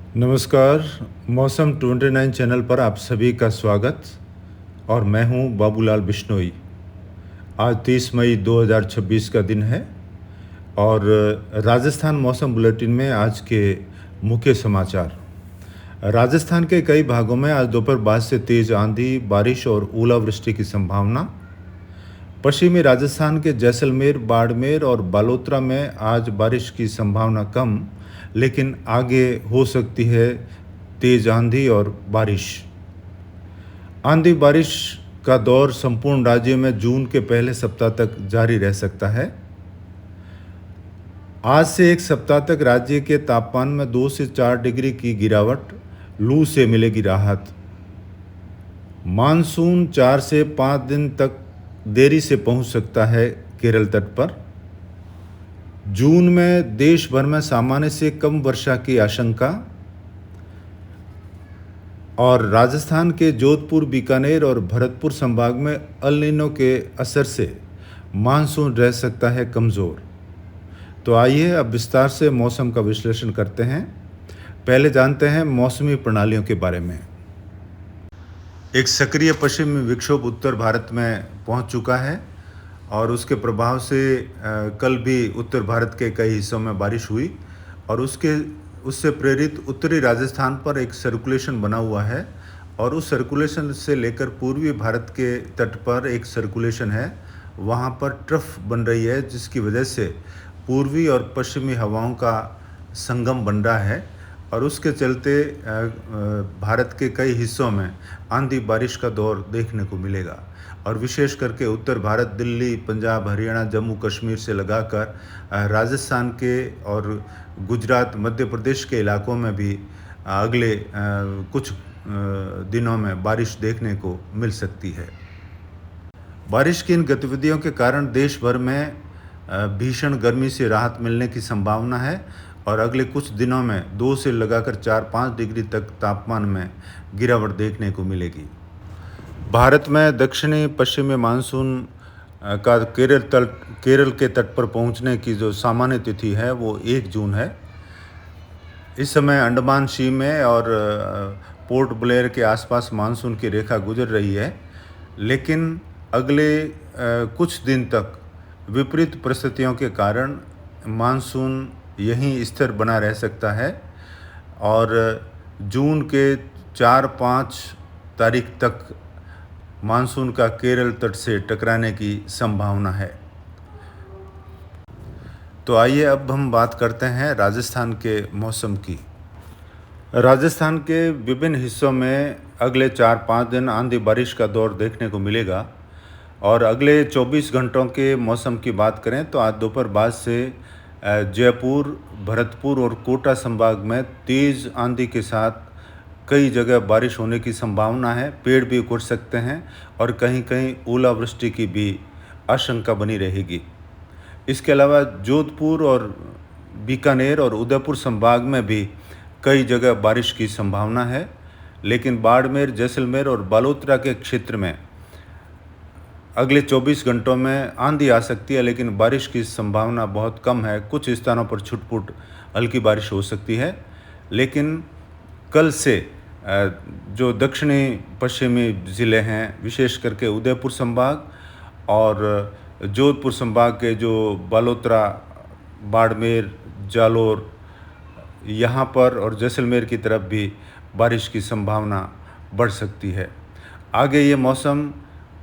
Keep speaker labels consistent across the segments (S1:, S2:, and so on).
S1: नमस्कार। मौसम 29 चैनल पर आप सभी का स्वागत। और मैं हूं बाबूलाल बिश्नोई। आज 30 मई 2026 का दिन है और राजस्थान मौसम बुलेटिन में आज के मुख्य समाचार। राजस्थान के कई भागों में आज दोपहर बाद से तेज आंधी, बारिश और ओलावृष्टि की संभावना। पश्चिमी राजस्थान के जैसलमेर, बाड़मेर और बालोतरा में आज बारिश की संभावना कम, लेकिन आगे हो सकती है तेज आंधी और बारिश। आंधी बारिश का दौर संपूर्ण राज्य में जून के पहले सप्ताह तक जारी रह सकता है। आज से एक सप्ताह तक राज्य के तापमान में 2 से 4 डिग्री की गिरावट, लू से मिलेगी राहत। मानसून 4 से 5 दिन तक देरी से पहुंच सकता है केरल तट पर। जून में देश भर में सामान्य से कम वर्षा की आशंका। और राजस्थान के जोधपुर, बीकानेर और भरतपुर संभाग में अल नीनो के असर से मानसून रह सकता है कमज़ोर। तो आइए अब विस्तार से मौसम का विश्लेषण करते हैं। पहले जानते हैं मौसमी प्रणालियों के बारे में। एक सक्रिय पश्चिमी विक्षोभ उत्तर भारत में पहुंच चुका है और उसके प्रभाव से कल भी उत्तर भारत के कई हिस्सों में बारिश हुई और उससे प्रेरित उत्तरी राजस्थान पर एक सर्कुलेशन बना हुआ है और उस सर्कुलेशन से लेकर पूर्वी भारत के तट पर एक सर्कुलेशन है। वहाँ पर ट्रफ बन रही है, जिसकी वजह से पूर्वी और पश्चिमी हवाओं का संगम बन रहा है और उसके चलते भारत के कई हिस्सों में आंधी बारिश का दौर देखने को मिलेगा। और विशेष करके उत्तर भारत, दिल्ली, पंजाब, हरियाणा, जम्मू कश्मीर से लगाकर राजस्थान के और गुजरात, मध्य प्रदेश के इलाकों में भी अगले कुछ दिनों में बारिश देखने को मिल सकती है। बारिश की इन गतिविधियों के कारण देश भर में भीषण गर्मी से राहत मिलने की संभावना है और अगले कुछ दिनों में 2 से लगाकर 4-5 डिग्री तक तापमान में गिरावट देखने को मिलेगी। भारत में दक्षिणी पश्चिमी मानसून का केरल के तट पर पहुंचने की जो सामान्य तिथि है वो 1 जून है। इस समय अंडमान सी में और पोर्ट ब्लेयर के आसपास मानसून की रेखा गुजर रही है, लेकिन अगले कुछ दिन तक विपरीत परिस्थितियों के कारण मानसून यहीं स्थिर बना रह सकता है और जून के 4-5 तारीख तक मानसून का केरल तट से टकराने की संभावना है। तो आइए अब हम बात करते हैं राजस्थान के मौसम की। राजस्थान के विभिन्न हिस्सों में अगले 4-5 दिन आंधी बारिश का दौर देखने को मिलेगा और अगले 24 घंटों के मौसम की बात करें तो आज दोपहर बाद से जयपुर, भरतपुर और कोटा संभाग में तेज़ आंधी के साथ कई जगह बारिश होने की संभावना है। पेड़ भी उखड़ सकते हैं और कहीं कहीं ओलावृष्टि की भी आशंका बनी रहेगी। इसके अलावा जोधपुर और बीकानेर और उदयपुर संभाग में भी कई जगह बारिश की संभावना है, लेकिन बाड़मेर, जैसलमेर और बालोतरा के क्षेत्र में अगले 24 घंटों में आंधी आ सकती है, लेकिन बारिश की संभावना बहुत कम है। कुछ स्थानों पर छुट-पुट हल्की बारिश हो सकती है, लेकिन कल से जो दक्षिणी पश्चिमी ज़िले हैं, विशेष करके उदयपुर संभाग और जोधपुर संभाग के जो बालोतरा, बाड़मेर, जालोर, यहाँ पर और जैसलमेर की तरफ भी बारिश की संभावना बढ़ सकती है। आगे ये मौसम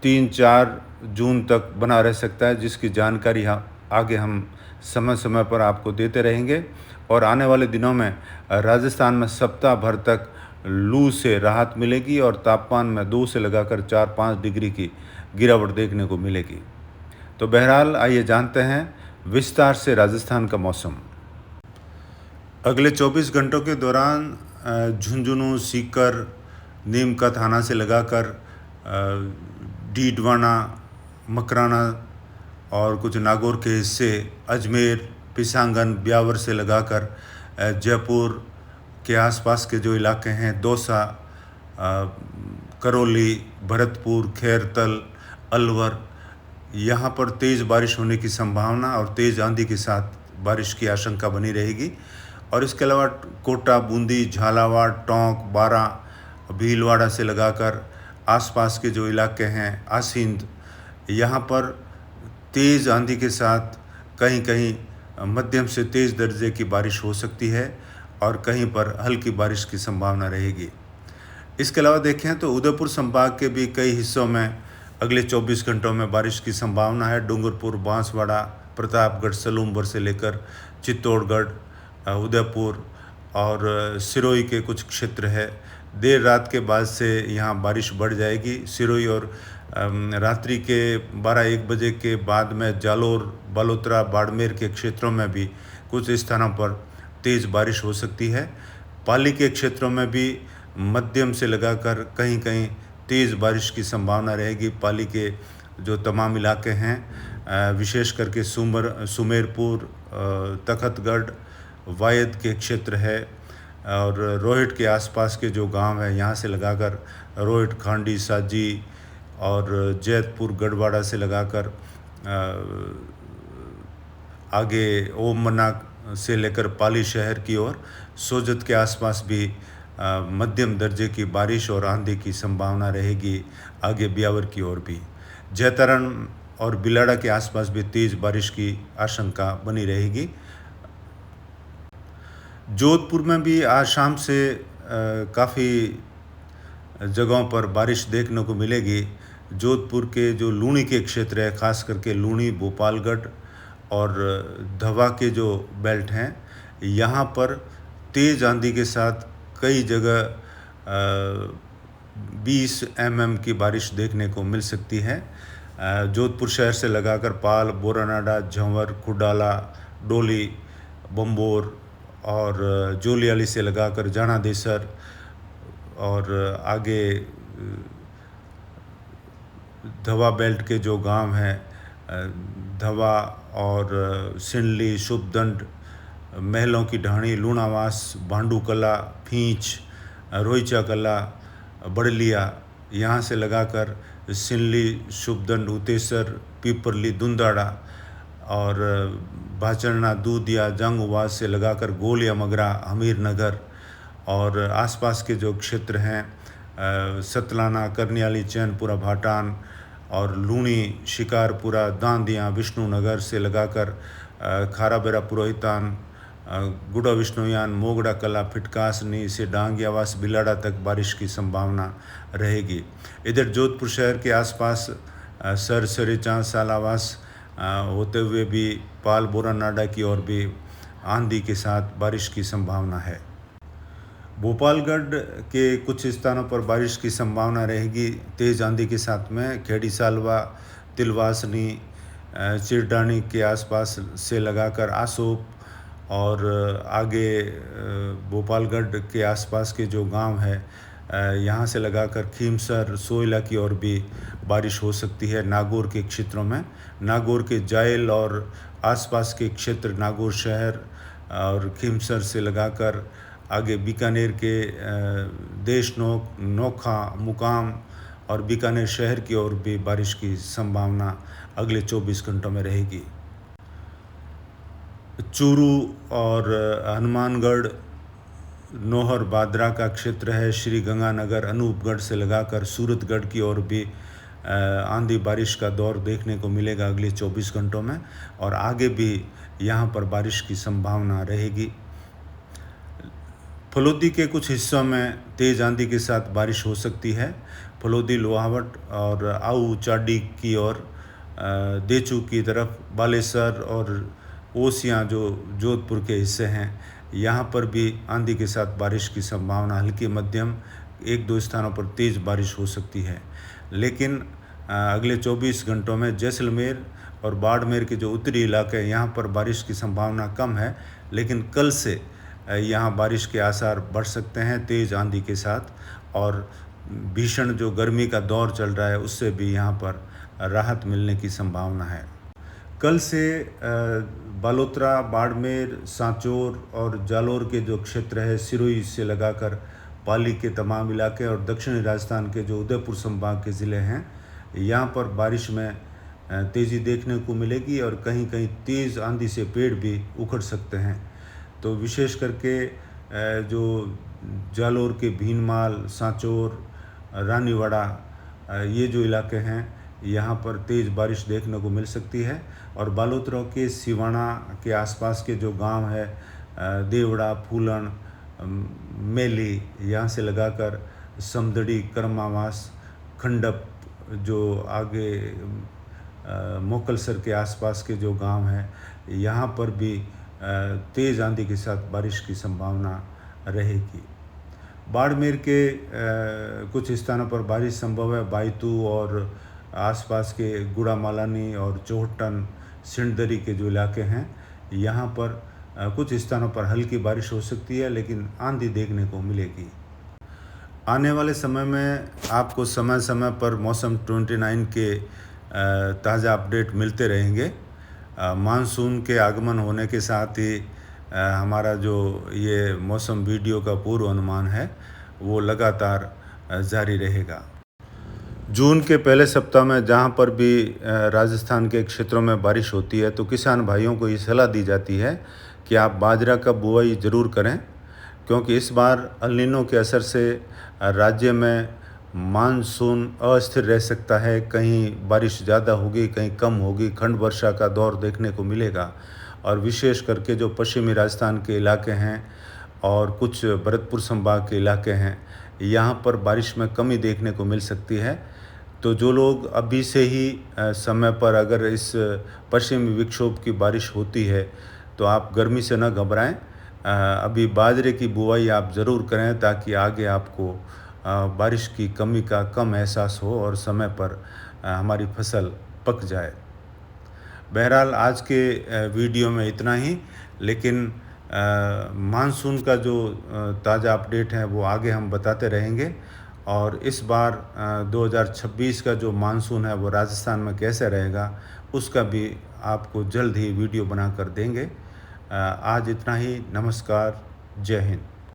S1: 3-4 जून तक बना रह सकता है, जिसकी जानकारी आगे हम समय समय पर आपको देते रहेंगे। और आने वाले दिनों में राजस्थान में सप्ताह भर तक लू से राहत मिलेगी और तापमान में 2 से लगाकर 4-5 डिग्री की गिरावट देखने को मिलेगी। तो बहरहाल आइए जानते हैं विस्तार से राजस्थान का मौसम। अगले 24 घंटों के दौरान झुंझुनू, सीकर, नीमका थाना से लगाकर डीडवाना, मकराना और कुछ नागौर के हिस्से, अजमेर, पिसांगन, ब्यावर से लगाकर जयपुर के आसपास के जो इलाके हैं, दौसा, करौली, भरतपुर, खैरतल, अलवर, यहाँ पर तेज़ बारिश होने की संभावना और तेज़ आंधी के साथ बारिश की आशंका बनी रहेगी। और इसके अलावा कोटा, बूंदी, झालावाड़, टोंक, बारा, भीलवाड़ा से लगाकर आसपास के जो इलाके हैं, आसिंद, यहाँ पर तेज़ आंधी के साथ कहीं कहीं मध्यम से तेज़ दर्जे की बारिश हो सकती है और कहीं पर हल्की बारिश की संभावना रहेगी। इसके अलावा देखें तो उदयपुर संभाग के भी कई हिस्सों में अगले 24 घंटों में बारिश की संभावना है। डूंगरपुर, बांसवाड़ा, प्रतापगढ़, सलूमपुर से लेकर चित्तौड़गढ़, उदयपुर और सिरोही के कुछ क्षेत्र है। देर रात के बाद से यहाँ बारिश बढ़ जाएगी। सिरोही और रात्रि के 12-1 बजे के बाद में जालोर, बालोतरा, बाड़मेर के क्षेत्रों में भी कुछ स्थानों पर तेज़ बारिश हो सकती है। पाली के क्षेत्रों में भी मध्यम से लगाकर कहीं कहीं तेज़ बारिश की संभावना रहेगी। पाली के जो तमाम इलाके हैं, विशेष करके सुमेरपुर, तखतगढ़, वायद के क्षेत्र है और रोहिट के आसपास के जो गांव हैं, यहाँ से लगाकर रोहिट, खांडी, साजी और जैतपुर, गढ़वाड़ा से लगाकर आगे ओमना से लेकर पाली शहर की ओर सोजत के आसपास भी मध्यम दर्जे की बारिश और आंधी की संभावना रहेगी। आगे ब्यावर की ओर भी जैतरण और बिलाड़ा के आसपास भी तेज़ बारिश की आशंका बनी रहेगी। जोधपुर में भी आज शाम से काफ़ी जगहों पर बारिश देखने को मिलेगी। जोधपुर के जो लूणी के क्षेत्र है, ख़ास करके लूणी, भोपालगढ़ और धवा के जो बेल्ट हैं, यहाँ पर तेज़ आंधी के साथ कई जगह 20 mm की बारिश देखने को मिल सकती है। जोधपुर शहर से लगाकर पाल, बोरानाडा, झंवर, कुडाला, डोली, बम्बोर और जोलियाली से लगाकर जाना देसर और आगे धवा बेल्ट के जो गांव हैं, धवा और सिंडली, शुभदंड, महलों की ढाणी, लूणावास, भांडू कला, फींच, रोईचा कला, बड़लिया, यहाँ से लगाकर सिंडली, शुभदंड, उतेसर, पीपरली, दुंदाड़ा और भाचरना, दूधिया, जंगवास से लगाकर गोलिया, मगरा, हमीर नगर और आसपास के जो क्षेत्र हैं, सतलाना, करनियाली, चैनपुरा, भाटान और लूणी, शिकारपुरा, दांदिया, विष्णुनगर से लगाकर खाराबेरा, पुरोहितान, गुड़ा, विष्णुयान, मोगड़ा कला, फिटकासनी से डांगियावास, बिलाड़ा तक बारिश की संभावना रहेगी। इधर जोधपुर शहर के आसपास सरसरीचा, सालावास होते हुए भी पाल, बोरानाडा की ओर भी आंधी के साथ बारिश की संभावना है। भोपालगढ़ के कुछ स्थानों पर बारिश की संभावना रहेगी तेज़ आंधी के साथ में। खेड़ी, सालवा, तिलवासनी, चिरडानी के आसपास से लगाकर आसोप और आगे भोपालगढ़ के आसपास के जो गांव है, यहाँ से लगाकर खीमसर, सोयला की ओर भी बारिश हो सकती है। नागौर के क्षेत्रों में, नागौर के जायल और आसपास के क्षेत्र, नागौर शहर और खीमसर से लगाकर आगे बीकानेर के देशनोक, नोखा, मुकाम और बीकानेर शहर की ओर भी बारिश की संभावना अगले 24 घंटों में रहेगी। चूरू और हनुमानगढ़, नौहर, बादरा का क्षेत्र है, श्री गंगानगर, अनूपगढ़ से लगाकर सूरतगढ़ की ओर भी आंधी बारिश का दौर देखने को मिलेगा अगले 24 घंटों में और आगे भी यहाँ पर बारिश की संभावना रहेगी। फलोदी के कुछ हिस्सों में तेज़ आंधी के साथ बारिश हो सकती है। फलोदी, लोहावट और आऊ, चाडी की ओर, देचू की तरफ, बालेसर और ओसियाँ जो जोधपुर के हिस्से हैं, यहाँ पर भी आंधी के साथ बारिश की संभावना हल्की मध्यम, 1-2 स्थानों पर तेज़ बारिश हो सकती है। लेकिन अगले 24 घंटों में जैसलमेर और बाड़मेर के जो उत्तरी इलाके हैं, यहाँ पर बारिश की संभावना कम है, लेकिन कल से यहाँ बारिश के आसार बढ़ सकते हैं तेज़ आंधी के साथ और भीषण जो गर्मी का दौर चल रहा है उससे भी यहाँ पर राहत मिलने की संभावना है। कल से बालोतरा, बाड़मेर, सांचौर और जालोर के जो क्षेत्र है, सिरोही से लगाकर पाली के तमाम इलाके और दक्षिणी राजस्थान के जो उदयपुर संभाग के ज़िले हैं, यहाँ पर बारिश में तेज़ी देखने को मिलेगी और कहीं कहीं तेज़ आंधी से पेड़ भी उखड़ सकते हैं। तो विशेष करके जो जालोर के भीनमाल, सांचौर, रानीवाड़ा, ये जो इलाके हैं यहाँ पर तेज़ बारिश देखने को मिल सकती है। और बालोतरा के सिवाना के आसपास के जो गांव है, देवड़ा, फूलन, मेली, यहाँ से लगाकर समदड़ी, करमावास, खंडप, जो आगे मोकलसर के आसपास के जो गांव हैं, यहाँ पर भी तेज़ आंधी के साथ बारिश की संभावना रहेगी। बाड़मेर के कुछ स्थानों पर बारिश संभव है। बायतू और आसपास के गुड़ामालानी और चोहटन, सिंडदरी के जो इलाके हैं, यहाँ पर कुछ स्थानों पर हल्की बारिश हो सकती है, लेकिन आंधी देखने को मिलेगी। आने वाले समय में आपको समय समय पर मौसम 29 के ताज़ा अपडेट मिलते रहेंगे। मानसून के आगमन होने के साथ ही हमारा जो ये मौसम वीडियो का पूर्व अनुमान है वो लगातार जारी रहेगा। जून के पहले सप्ताह में जहाँ पर भी राजस्थान के क्षेत्रों में बारिश होती है, तो किसान भाइयों को ये सलाह दी जाती है कि आप बाजरा का बुआई ज़रूर करें, क्योंकि इस बार अल नीनो के असर से राज्य में मानसून अस्थिर रह सकता है। कहीं बारिश ज़्यादा होगी, कहीं कम होगी, खंड वर्षा का दौर देखने को मिलेगा। और विशेष करके जो पश्चिमी राजस्थान के इलाके हैं और कुछ भरतपुर संभाग के इलाके हैं, यहाँ पर बारिश में कमी देखने को मिल सकती है। तो जो लोग अभी से ही समय पर अगर इस पश्चिमी विक्षोभ की बारिश होती है तो आप गर्मी से न घबराएं। अभी बाजरे की बुआई आप ज़रूर करें, ताकि आगे आपको बारिश की कमी का कम एहसास हो और समय पर हमारी फसल पक जाए। बहरहाल आज के वीडियो में इतना ही, लेकिन मानसून का जो ताज़ा अपडेट है वो आगे हम बताते रहेंगे। और इस बार 2026 का जो मानसून है वो राजस्थान में कैसे रहेगा उसका भी आपको जल्द ही वीडियो बनाकर देंगे। आज इतना ही। नमस्कार, जय हिंद।